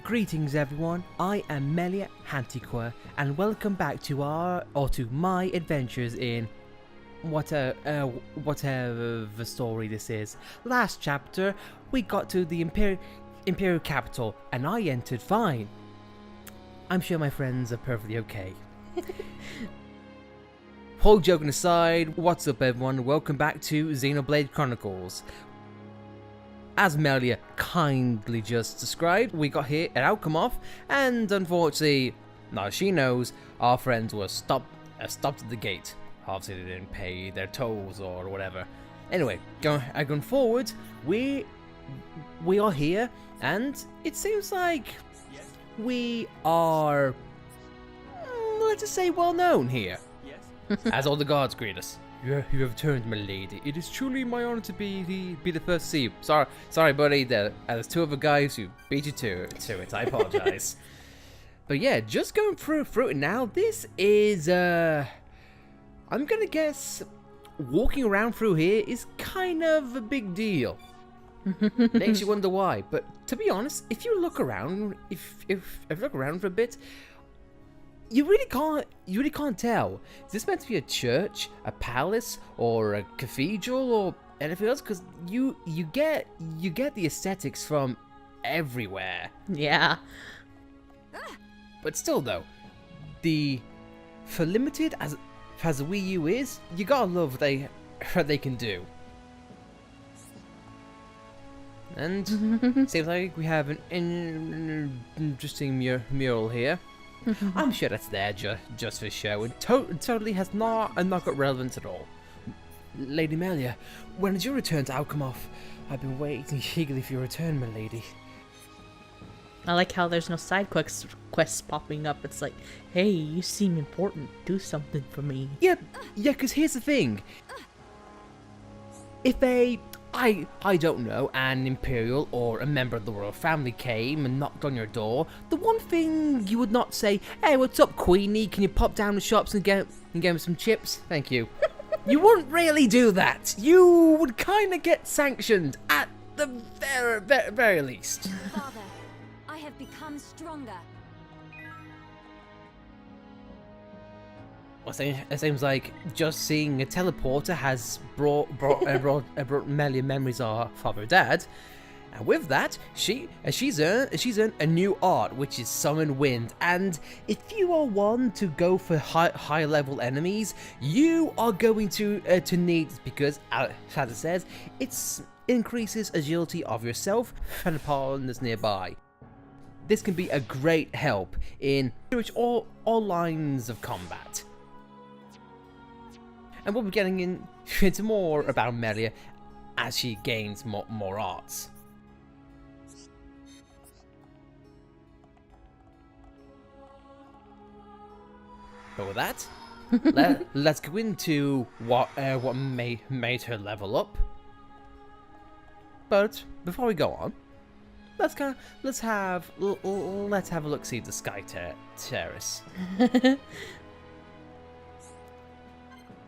Greetings everyone, I am Melia Hantiqua and welcome back to my adventures in whatever the story this is. Last chapter we got to the Imperial capital and I entered fine. I'm sure my friends are perfectly okay. Whole joking aside, what's up everyone, welcome back to Xenoblade Chronicles. As Melia kindly just described, we got here at Alchemov, and unfortunately, now she knows, our friends were stopped at the gate. Obviously they didn't pay their tolls or whatever. Anyway, going forward, we are here, and it seems like we are, let's just say, well known here. As all the guards greet us. You have returned, my lady. It is truly my honor to be the first to see you. Sorry, buddy. There's two other guys who beat you to it. I apologize. But yeah, just going through it now. This is I'm gonna guess walking around through here is kind of a big deal. Makes you wonder why. But to be honest, if you look around, if you look around for a bit. You really can't tell. Is this meant to be a church, a palace, or a cathedral, or anything else? Because you get the aesthetics from everywhere. Yeah. But still, though, for limited as the Wii U is, you gotta love what they can do. And seems like we have an interesting mural here. I'm sure that's there just for show and totally has not got relevance at all. Lady Melia, when did you return to Alchemov? I've been waiting eagerly for your return, my lady. I like how there's no side quests popping up. It's like, hey, you seem important. Do something for me. Yeah, because here's the thing. If I don't know, an Imperial or a member of the royal family came and knocked on your door, the one thing you would not say, hey, what's up, Queenie? Can you pop down the shops and get me some chips? Thank you. You wouldn't really do that. You would kind of get sanctioned at the very least. Father, I have become stronger. Well, it seems like just seeing a teleporter has brought Melia memories of her dad, and with that, she's earned a new art, which is Summon Wind. And if you are one to go for high level enemies, you are going to need this because, as it says, it increases agility of yourself and the partners nearby. This can be a great help in pretty much all lines of combat. And we'll be getting into more about Melia as she gains more arts. But with that, let's go into what made her level up. But before we go on, let's have a look see the Sky Terrace.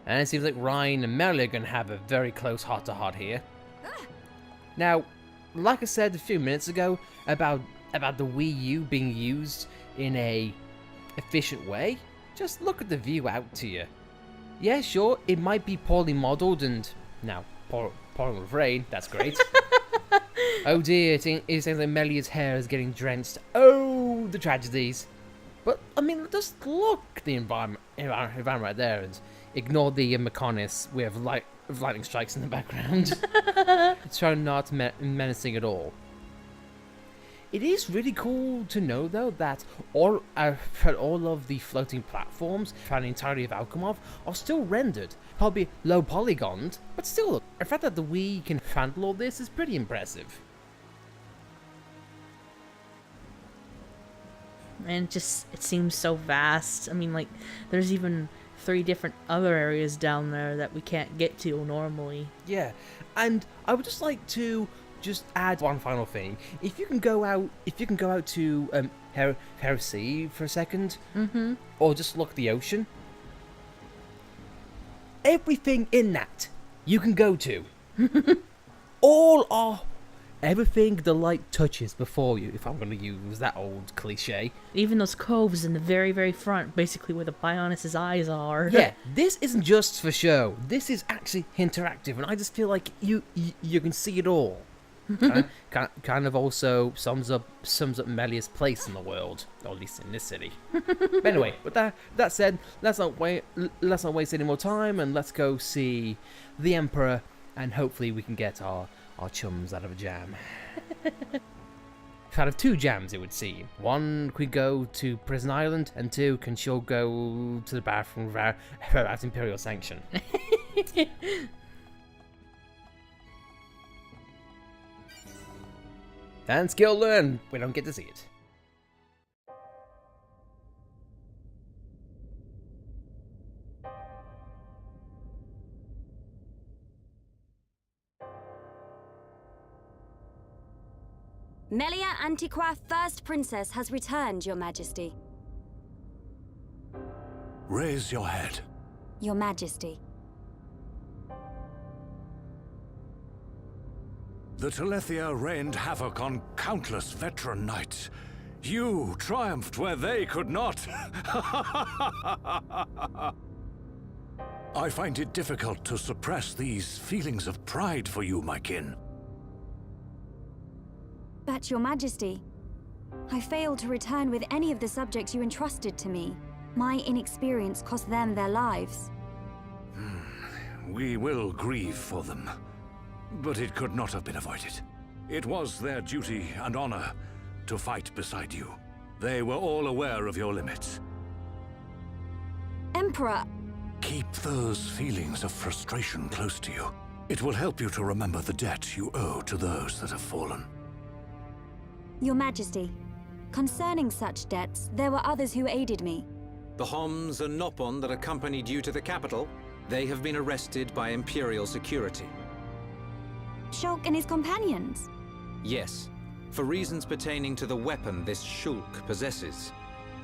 And it seems like Ryan and Melia are going to have a very close heart-to-heart here. Now, like I said a few minutes ago about the Wii U being used in a efficient way, just look at the view out to you. Yeah, sure, it might be poorly modelled and, now, pouring with rain, that's great. Oh dear, it seems like Melia's hair is getting drenched. Oh, the tragedies. But, I mean, just look at the environment right there and ignore the Mechonis with lightning strikes in the background. It's not menacing at all. It is really cool to know, though, that all of the floating platforms throughout the entirety of Alchemov are still rendered. Probably low polygoned, but still, the fact that the Wii can handle all this is pretty impressive. And it seems so vast. I mean, like, there's even 3 different other areas down there that we can't get to normally. Yeah, and I would just like to add one final thing. If you can go out to Heresy for a second, or just look at the ocean. Everything in that you can go to. all everything the light touches before you, if I'm going to use that old cliche. Even those coves in the very, very front, basically where the Bionis' eyes are. Yeah, this isn't just for show. This is actually interactive, and I just feel like you can see it all. kind of also sums up Melia's place in the world, or at least in this city. But anyway, with that said, let's not waste any more time, and let's go see the Emperor, and hopefully we can get our chums out of a jam. Out of 2 jams, it would seem. 1, we go to Prison Island, and 2, can she'll go to the bathroom without Imperial sanction. And skill learn. We don't get to see it. Melia Antiqua, First Princess, has returned, Your Majesty. Raise your head. Your Majesty. The Telethia rained havoc on countless veteran knights. You triumphed where they could not. I find it difficult to suppress these feelings of pride for you, my kin. But, Your Majesty, I failed to return with any of the subjects you entrusted to me. My inexperience cost them their lives. We will grieve for them. But it could not have been avoided. It was their duty and honor to fight beside you. They were all aware of your limits. Emperor! Keep those feelings of frustration close to you. It will help you to remember the debt you owe to those that have fallen. Your Majesty, concerning such debts, there were others who aided me. The Homs and Nopon that accompanied you to the capital, they have been arrested by Imperial security. Shulk and his companions? Yes, for reasons pertaining to the weapon this Shulk possesses.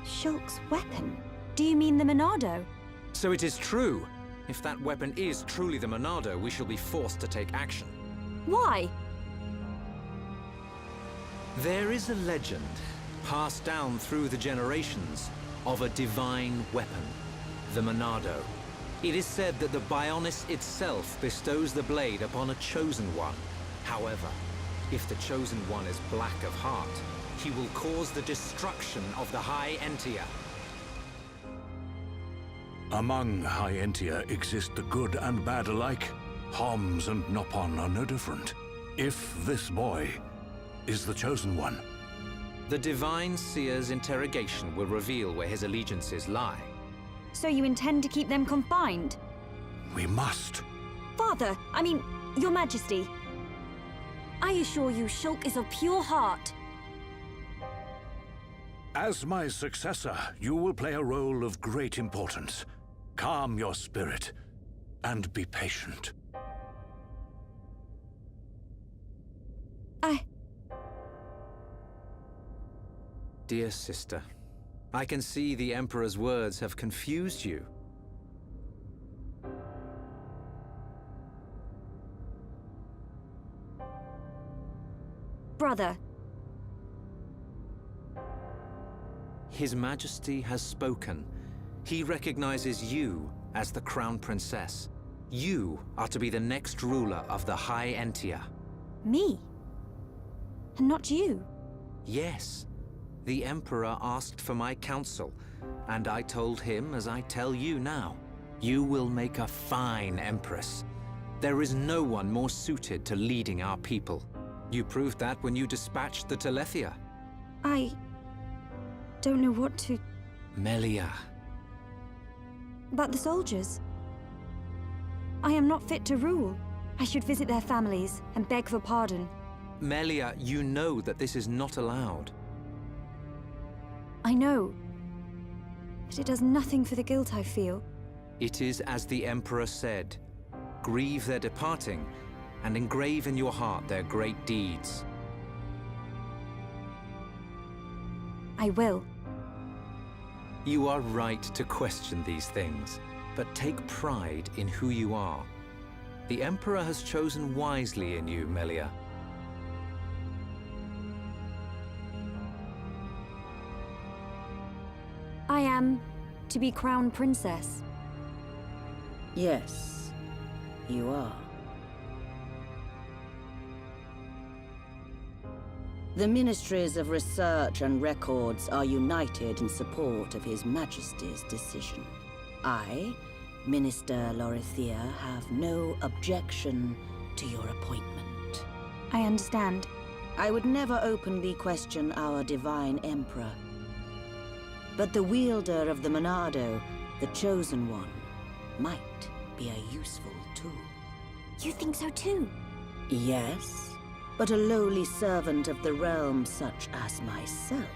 Shulk's weapon? Do you mean the Monado? So it is true. If that weapon is truly the Monado, we shall be forced to take action. Why? There is a legend, passed down through the generations, of a divine weapon, the Monado. It is said that the Bionis itself bestows the blade upon a chosen one. However, if the chosen one is black of heart, he will cause the destruction of the High Entia. Among High Entia exist the good and bad alike. Homs and Nopon are no different. If this boy is the chosen one. The Divine Seer's interrogation will reveal where his allegiances lie. So you intend to keep them confined? We must. Father, Your Majesty. I assure you, Shulk is of pure heart. As my successor, you will play a role of great importance. Calm your spirit and be patient. Dear sister, I can see the Emperor's words have confused you. Brother. His Majesty has spoken. He recognizes you as the Crown Princess. You are to be the next ruler of the High Entia. Me? And not you? Yes. The Emperor asked for my counsel, and I told him as I tell you now. You will make a fine Empress. There is no one more suited to leading our people. You proved that when you dispatched the Telethia. I don't know what to... Melia. But the soldiers? I am not fit to rule. I should visit their families and beg for pardon. Melia, you know that this is not allowed. I know. But it does nothing for the guilt I feel. It is as the Emperor said. Grieve their departing, and engrave in your heart their great deeds. I will. You are right to question these things, but take pride in who you are. The Emperor has chosen wisely in you, Melia. I am to be crown princess. Yes, you are. The Ministries of Research and Records are united in support of His Majesty's decision. I, Minister Lorithia, have no objection to your appointment. I understand. I would never openly question our Divine Emperor. But the wielder of the Monado, the Chosen One, might be a useful tool. You think so too? Yes, but a lowly servant of the realm such as myself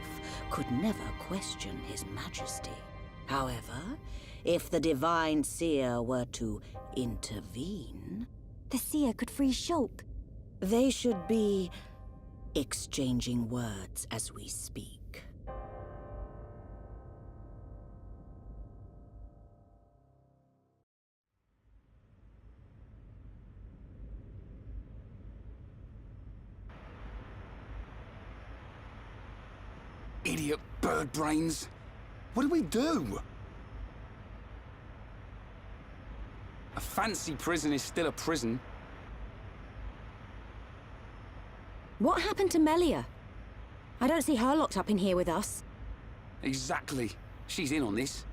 could never question His Majesty. However, if the Divine Seer were to intervene... The seer could free Shulk. They should be exchanging words as we speak. Idiot bird brains. What do we do? A fancy prison is still a prison. What happened to Melia? I don't see her locked up in here with us. Exactly. She's in on this.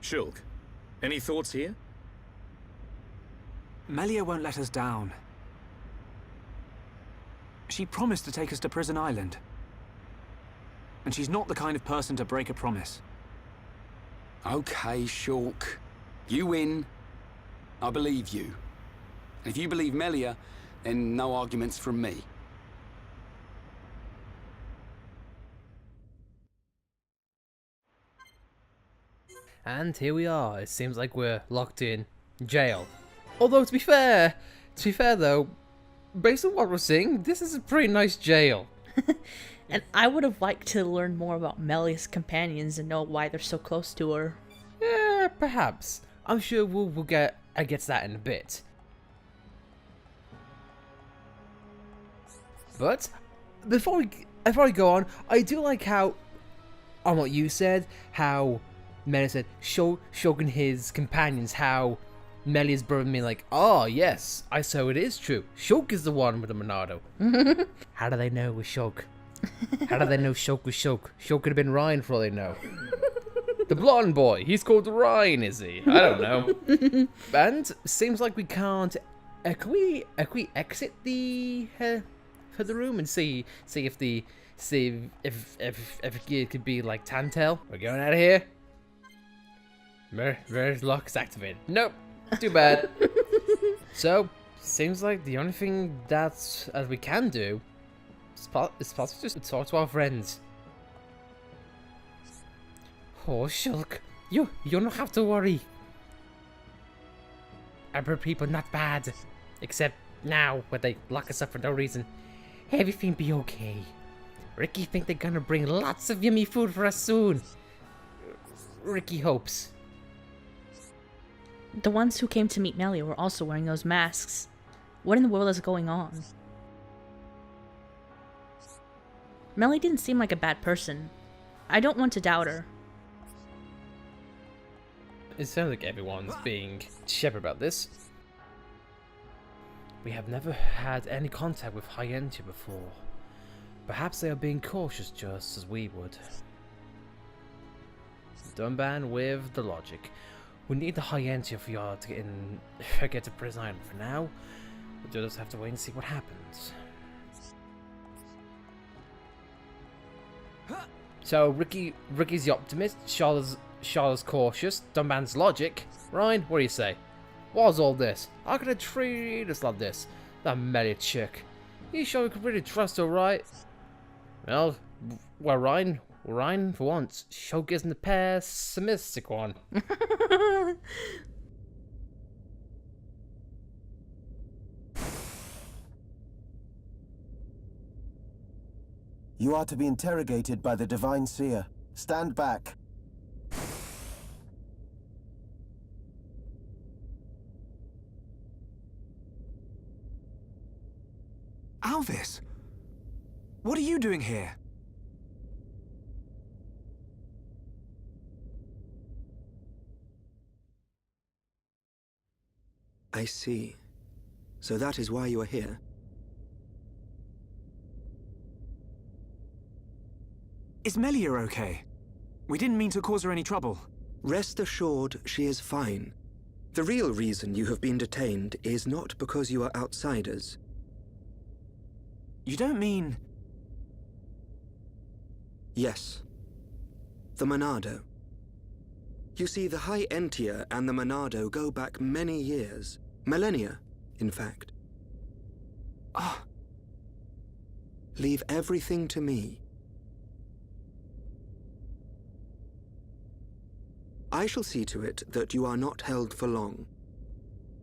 Shulk, any thoughts here? Melia won't let us down. She promised to take us to Prison Island. And she's not the kind of person to break a promise. Okay, Shulk. You win. I believe you. And if you believe Melia, then no arguments from me. And here we are. It seems like we're locked in jail. Although to be fair though, based on what we're seeing, this is a pretty nice jail. And I would have liked to learn more about Melia's companions and know why they're so close to her. Yeah, perhaps. I'm sure we'll get to that in a bit. But before we go on, I do like how, on what you said, how Melia said Shulk and his companions, how Melia's brother being like, oh yes, so it is true. Shulk is the one with the Monado. How do they know it was Shulk? How do they know Shulk was Shulk? Shulk could have been Ryan for all they know. The blonde boy, he's called Ryan, is he? I don't know. And seems like we can't. Can we exit the room and see if it could be like Tantel? We're going out of here. Where's lock is activated? Nope. Too bad. So seems like the only thing that we can do is possibly just talk to our friends. Oh, Shulk, you don't have to worry. Emperor people not bad, except now when they lock us up for no reason. Everything be okay. Ricky think they're gonna bring lots of yummy food for us soon. Ricky hopes. The ones who came to meet Melia were also wearing those masks. What in the world is going on? Melia didn't seem like a bad person. I don't want to doubt her. It sounds like everyone's being shepherd about this. We have never had any contact with Hyentia before. Perhaps they are being cautious just as we would. Dunban with the logic. We need the Hyentia for y'all to get to Prison Island for now. We'll just have to wait and see what happens. So Ricky's the optimist, Charlotte's cautious, Dunban's logic. Ryan, what do you say? What's all this? How could a treat us like this? That Melia chick. You sure we could really trust her, right? Well, Ryan, for once, Shulk isn't the pessimistic one. You are to be interrogated by the Divine Seer. Stand back. Alvis! What are you doing here? I see. So that is why you are here. Is Melia okay? We didn't mean to cause her any trouble. Rest assured, she is fine. The real reason you have been detained is not because you are outsiders. You don't mean... Yes. The Monado. You see, the High Entia and the Monado go back many years. Millennia, in fact. Ah. Leave everything to me. I shall see to it that you are not held for long.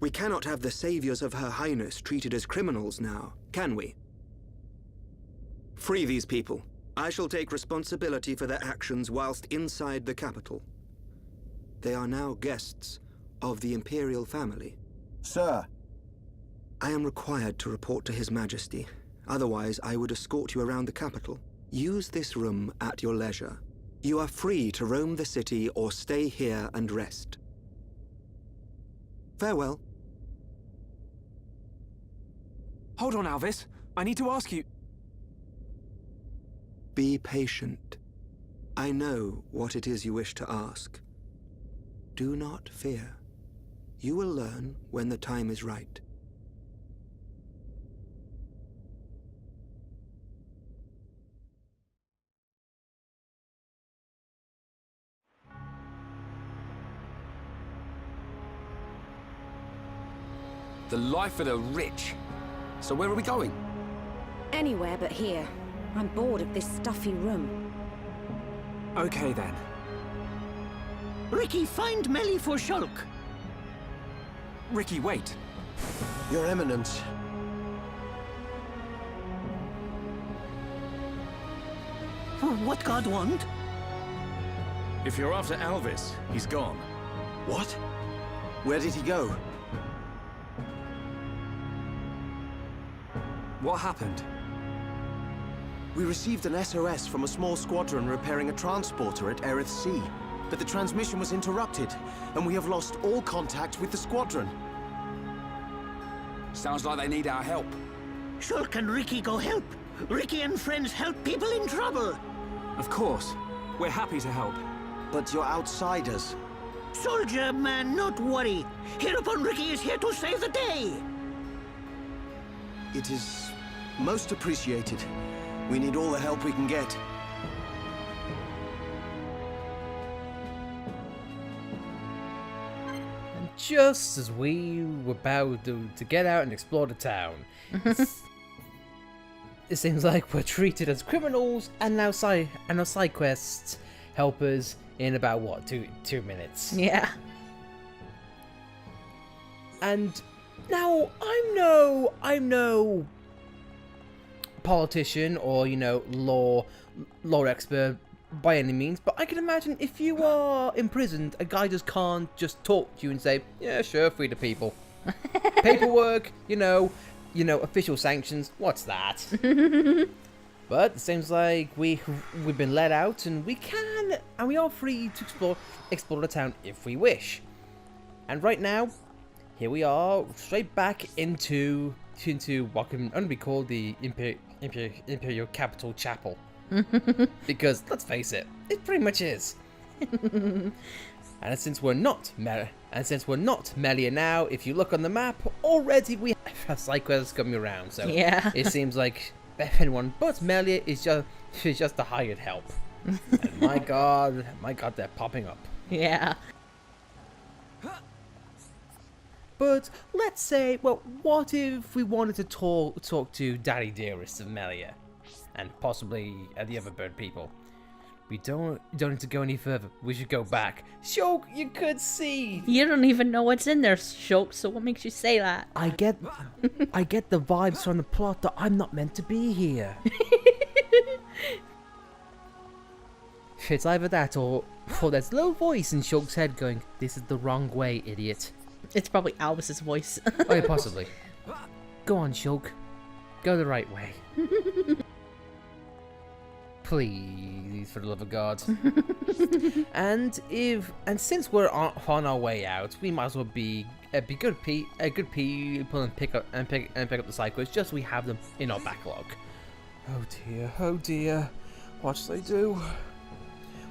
We cannot have the saviors of Her Highness treated as criminals now, can we? Free these people. I shall take responsibility for their actions whilst inside the capital. They are now guests of the Imperial family. Sir. I am required to report to His Majesty. Otherwise, I would escort you around the capital. Use this room at your leisure. You are free to roam the city or stay here and rest. Farewell. Hold on, Alvis. I need to ask you... Be patient. I know what it is you wish to ask. Do not fear. You will learn when the time is right. The life of the rich. So where are we going? Anywhere but here. I'm bored of this stuffy room. Okay, then. Ricky, find Melia for Shulk. Ricky, wait. Your Eminence. What God want? If you're after Alvis, he's gone. What? Where did he go? What happened? We received an SOS from a small squadron repairing a transporter at Erith Sea. But the transmission was interrupted, and we have lost all contact with the squadron. Sounds like they need our help. Shulk and Ricky go help. Ricky and friends help people in trouble. Of course. We're happy to help. But you're outsiders. Soldier man, not worry. Hereupon Ricky is here to save the day. It is most appreciated. We need all the help we can get. And just as we were about to get out and explore the town, it seems like we're treated as criminals and now side quests help us in about what, two minutes. Yeah. And now I'm no politician or, you know, law expert by any means, but I can imagine if you are imprisoned, a guy just can't just talk to you and say, yeah, sure, free the people. Paperwork, you know, official sanctions, what's that? But it seems like we've been let out and we are free to explore the town if we wish. And right now, here we are, straight back into what can only be called the Imperial Capital Chapel. Because, let's face it, it pretty much is. And since we're not Melia now, if you look on the map, already we have side quests coming around. So yeah. It seems like anyone but Melia is just the hired help. And my god, they're popping up. Yeah. But let's say, well, what if we wanted to talk to Daddy Dearest of Melia, and possibly the other bird people? We don't need to go any further. We should go back. Shulk, you could see. You don't even know what's in there, Shulk. So what makes you say that? I get the vibes from the plot that I'm not meant to be here. It's either that or there's a little voice in Shulk's head going, "This is the wrong way, idiot." It's probably Albus's voice. Oh, yeah, possibly. Go on, Shulk. Go the right way. Please, for the love of God. and since we're on our way out, we might as well be be good people and pick up the cycles just so we have them in our backlog. Oh dear, what should I do?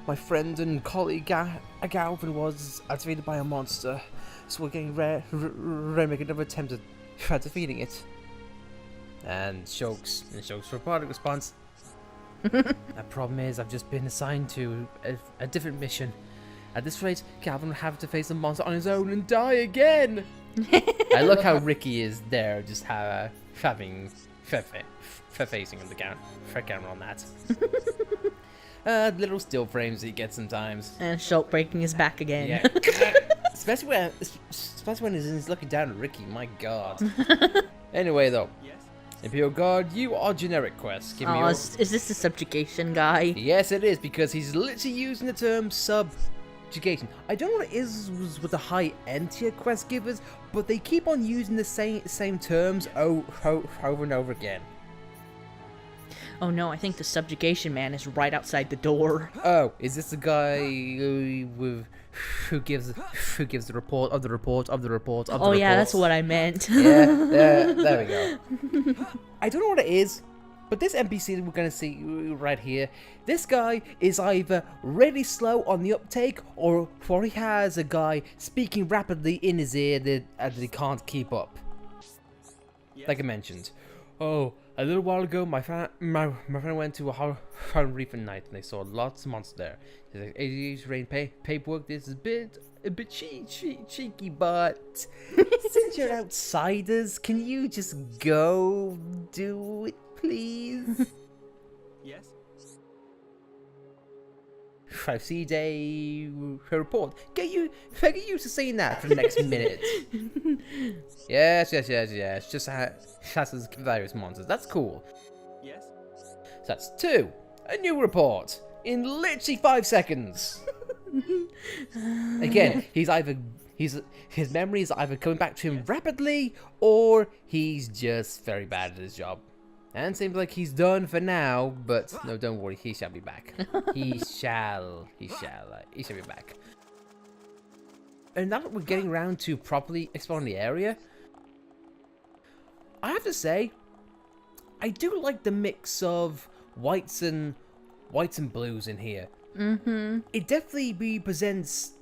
My friend and colleague Galvin was activated by a monster, so we're getting ready to make another attempt at defeating it. And Shulk's robotic response. The problem is I've just been assigned to a different mission. At this rate, Galvin will have to face the monster on his own and die again. I look how Ricky is there, just facing on the camera on that. Little still frames that he gets sometimes. And Shulk breaking his back again. Yeah. especially when he's looking down at Ricky. My God. Anyway, though. Imperial Guard, you are generic quest. Give me your... Is this the subjugation guy? Yes, it is, because he's literally using the term subjugation. I don't know what it is with the high-end tier quest givers, but they keep on using the same terms over and over again. Oh no, I think the subjugation man is right outside the door. Oh, is this the guy who gives the report of the report of the report of the report? Oh yeah, that's what I meant. Yeah, there we go. I don't know what it is, but this NPC that we're going to see right here, this guy is either really slow on the uptake, or he has a guy speaking rapidly in his ear that he can't keep up. Like I mentioned. Oh, a little while ago, my friend went to a horror reef at night, and they saw lots of monsters there. He's like, "80s rain paperwork. This is a bit cheeky, but since you're outsiders, can you just go do it, please?" Yes. 5C day report. Get used to saying that for the next minute. Yes. Just has various monsters. That's cool. Yes. So that's 2. A new report in literally 5 seconds. Again, his memory is either coming back to him rapidly, or he's just very bad at his job. And seems like he's done for now, but no, don't worry, he shall be back. He shall be back. And now that we're getting around to properly exploring the area, I have to say, I do like the mix of whites and blues in here. Mm-hmm. It definitely represents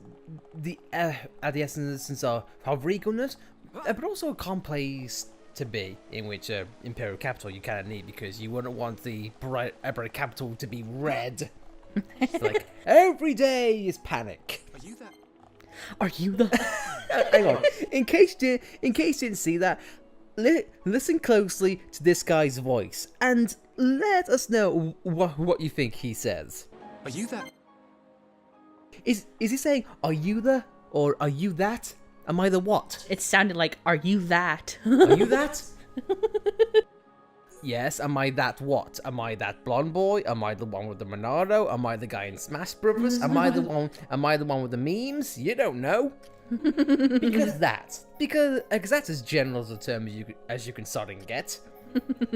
the essence of regalness, but also a calm place to be, in which Imperial capital you kind of need, because you wouldn't want the bright capital to be red. It's like every day is panic. Are you the? Hang on. In case you didn't see that, listen closely to this guy's voice and let us know what you think he says. Are you that? Is he saying, "Are you the," or "Are you that"? Am I the what? It sounded like, "Are you that?" Are you that? Yes, am I that what? Am I that blonde boy? Am I the one with the Monado? Am I the guy in Smash Brothers? Am I the one with the memes? You don't know. Because that's as general as a term as you can start and get.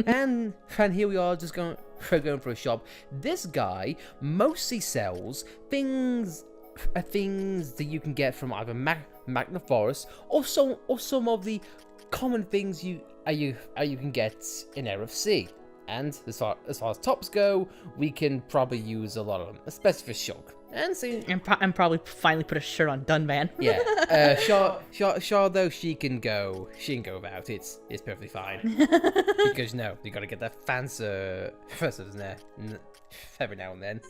and here we are, just going for a shop. This guy mostly sells things that you can get from either Magna Forest or some of the common things you can get in RFC. And as far as tops go, we can probably use a lot of them, especially for Shulk. And probably finally put a shirt on Dunban. Yeah. Shaw though, she can go without. It's perfectly fine. Because you gotta get that fancy first in there every now and then.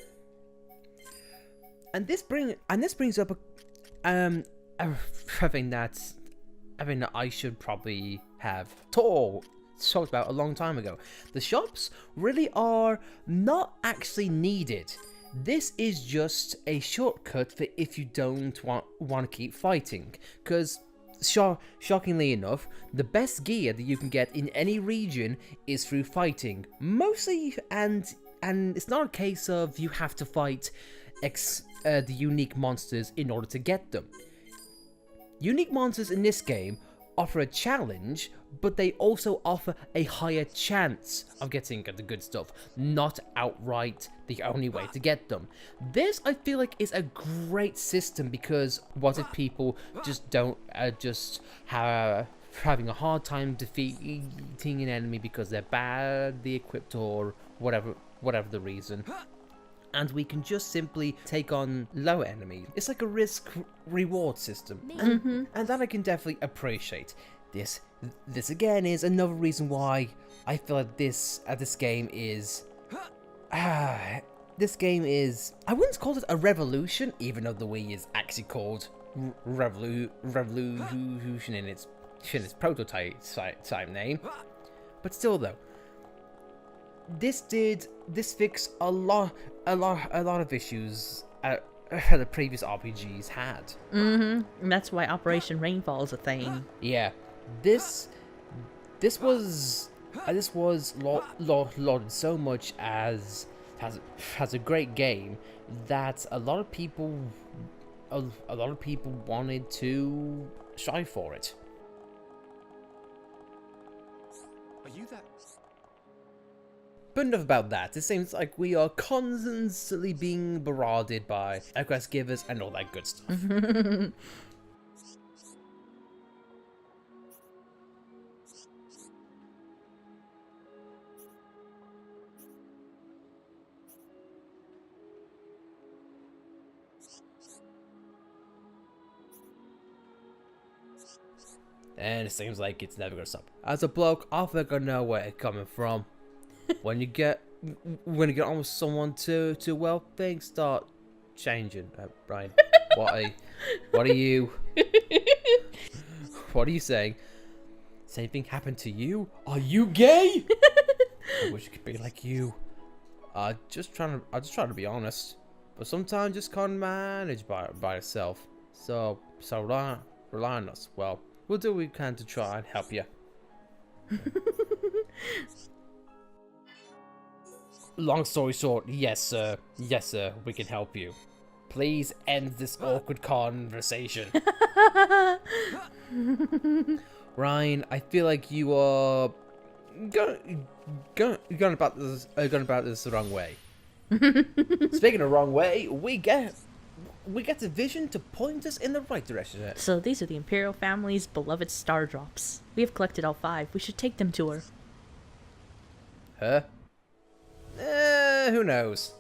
And this brings up a thing that I should probably have talked about a long time ago. The shops really are not actually needed. This is just a shortcut for if you don't want to keep fighting, because shockingly enough, the best gear that you can get in any region is through fighting, mostly, and it's not a case of you have to fight the unique monsters in order to get them. Unique monsters in this game offer a challenge, but they also offer a higher chance of getting the good stuff, not outright the only way to get them. This, I feel like, is a great system, because what if people just don't having a hard time defeating an enemy because they're badly equipped or whatever the reason, and we can just simply take on lower enemies. It's like a risk-reward system, and that I can definitely appreciate. This again is another reason why I feel like this game is I wouldn't call it a revolution, even though the Wii is actually called Revolution in its prototype name, but still though, this fixed a lot of issues the previous RPGs had. And that's why Operation Rainfall is a thing. Yeah, this was lauded so much as a great game that a lot of people wanted to strive for it. Are you that? But enough about that. It seems like we are constantly being barraged by quest givers and all that good stuff. And it seems like it's never gonna stop. As a bloke, I think I know where it's coming from. When you get on with someone too well, things start changing. Brian, what are you saying? Same thing happened to you? Are you gay? I wish it could be like you. I just trying to be honest, but sometimes just can't manage by itself. So rely on us. Well, we'll do what we can to try and help you. Long story short, yes sir, we can help you. Please end this awkward conversation. Ryan, I feel like you are going about this the wrong way. Speaking of wrong way, we get the vision to point us in the right direction. So these are the Imperial family's beloved star drops. We have collected all 5. We should take them to her. Huh? Who knows?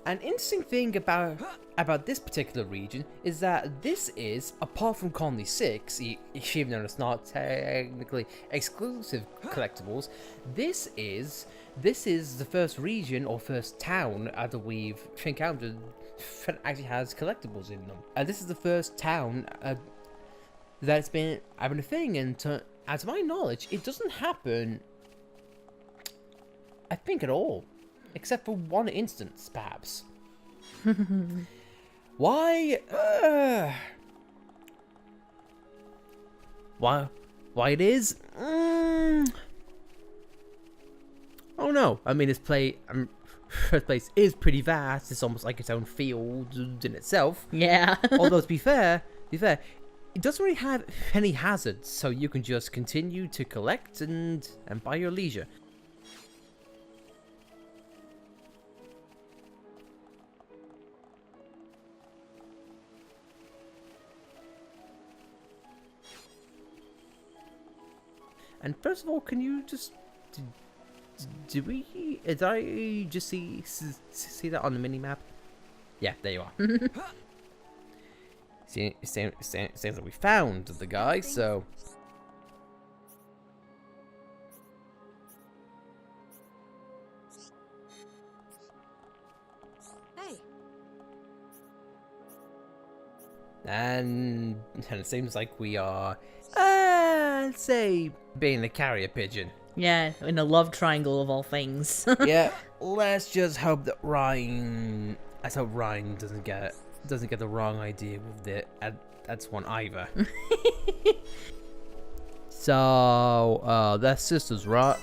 An interesting thing about this particular region is that this is, apart from Colony 6, even though it's not technically exclusive collectibles, this is the first region or first town that we've encountered that actually has collectibles in them. And this is the first town that's been having a thing, and to my knowledge, it doesn't happen, I think, at all, except for one instance, perhaps. Why it is? Oh no! I mean, this place is pretty vast. It's almost like its own field in itself. Yeah. Although to be fair, it doesn't really have any hazards, so you can just continue to collect and by your leisure. And first of all, can you just did I just see that on the mini map? Yeah, there you are. Seems like we found the guy, so. Hey. And it seems like we are, let's say, being the carrier pigeon. Yeah, in a love triangle of all things. Yeah, let's just hope that Ryan. Let's hope Ryan doesn't get the wrong idea with it. That's one either. So, their sisters, right?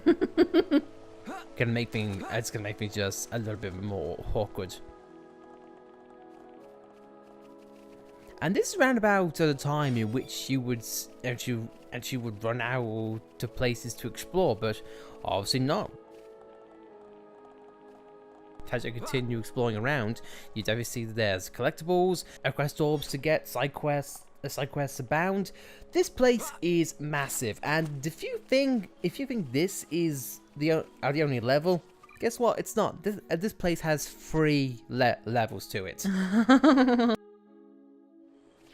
It's gonna make me just a little bit more awkward. And this is around about the time in which you would run out to places to explore, but obviously not. As you continue exploring around, you definitely see that there's collectibles, quest orbs to get, side quests abound. This place is massive, and if you think this is the only level, guess what? It's not. This place has 3 levels to it.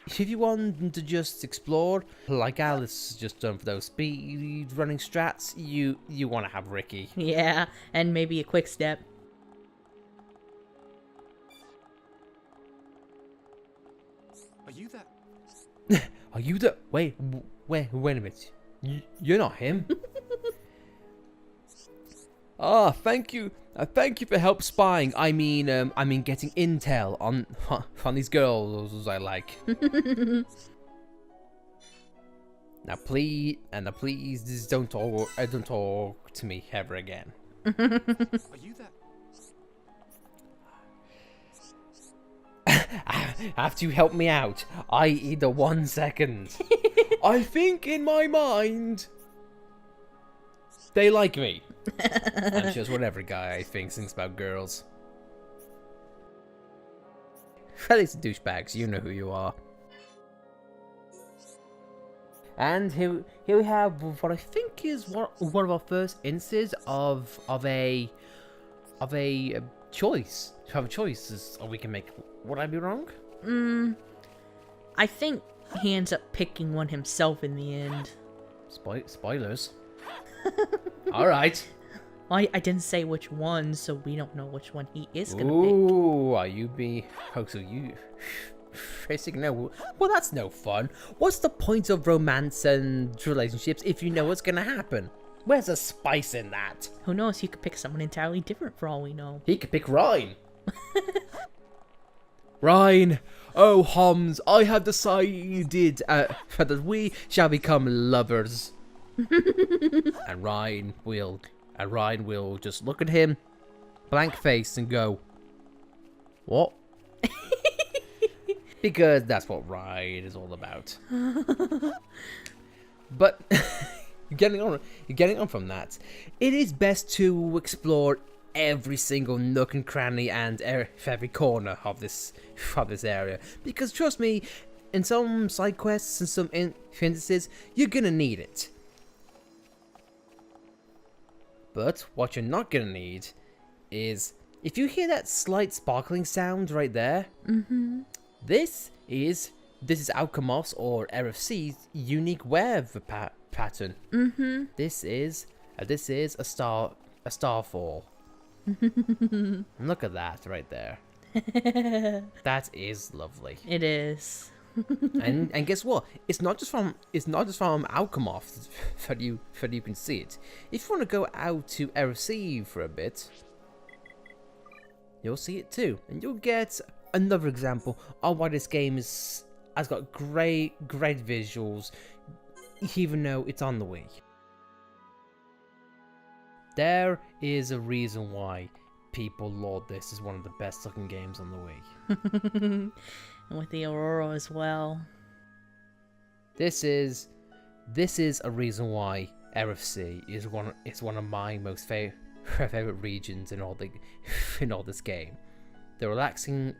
If you want to just explore, like Alice has just done for those speed running strats, you want to have Ricky. Yeah, and maybe a quick step. Are you that? Are you the... Wait a minute. You're not him. Ah, thank you. Thank you for help spying. I mean getting intel on these girls I like. Now please just don't talk to me ever again. Are you that? Have to help me out, i.e. the 1 second. I think in my mind they like me. That's just what every guy thinks about girls. Fellas douchebags, you know who you are. And here we have what I think is one of our first instances of a choice. To have a choice, or we can make. Would I be wrong? I think he ends up picking one himself in the end. Spoilers. All right. Well, I didn't say which one, so we don't know which one he is gonna pick. Ooh, are you being... Oh, so you... Facing no... Well, that's no fun. What's the point of romance and relationships if you know what's gonna happen? Where's the spice in that? Who knows, he could pick someone entirely different for all we know. He could pick Ryan. Ryan, oh Homs, I have decided that we shall become lovers. And Ryan will just look at him, blank face, and go, what? Because that's what Ryan is all about. But getting on from that, it is best to explore every single nook and cranny and every corner of this area, because trust me, in some side quests and some instances, you're gonna need it. But what you're not gonna need is, if you hear that slight sparkling sound right there, this is Alchemos or RFC's unique web pattern. This is a starfall. Look at that right there. That is lovely. It is. and guess what? It's not just from Alchemos that you can see it. If you want to go out to RC for a bit, you'll see it too, and you'll get another example of why this game has got great visuals, even though it's on the Wii. There is a reason why people laud this as one of the best looking games on the Wii. And with the Aurora as well. This is a reason why RFC is one of my most favorite regions in all this game. The relaxing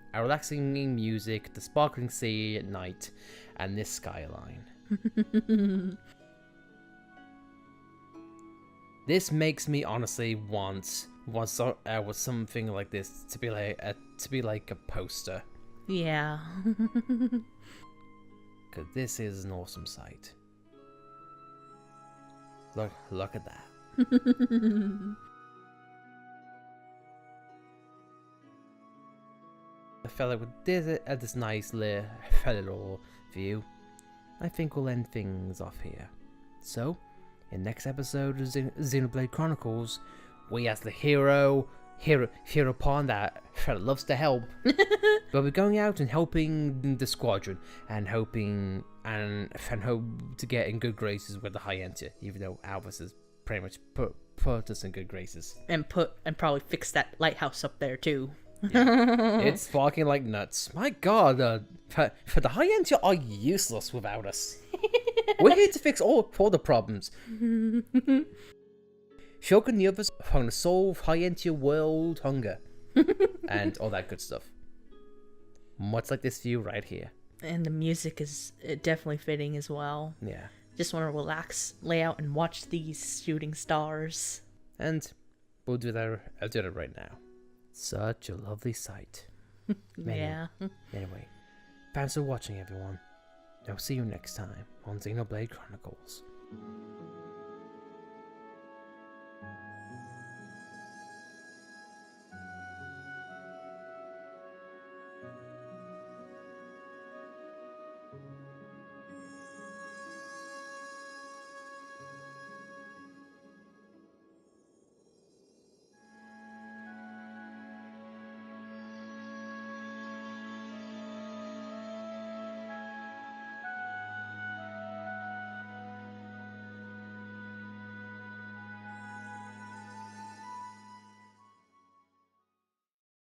music, the sparkling sea at night, and this skyline. This makes me honestly want something like this to be like a poster. Yeah. Cause this is an awesome sight. Look at that. I felt like with this nice little view, I think we'll end things off here. So, in next episode of Xenoblade Chronicles, we as the hero pawn that loves to help, but we're going out and helping the squadron and hope to get in good graces with the High Enter, even though Albus has pretty much put us in good graces. And probably fix that lighthouse up there too. Yeah, it's fucking like nuts. My god, for the high end, you are useless without us. We're here to fix all the problems. Shulk and the others are going to solve high end world hunger and all that good stuff. Much like this view right here. And the music is definitely fitting as well. Yeah. Just want to relax, lay out, and watch these shooting stars. And we'll do that. I'll do that right now. Such a lovely sight. Yeah. Anyway, thanks for watching, everyone. I'll see you next time on Xenoblade Chronicles.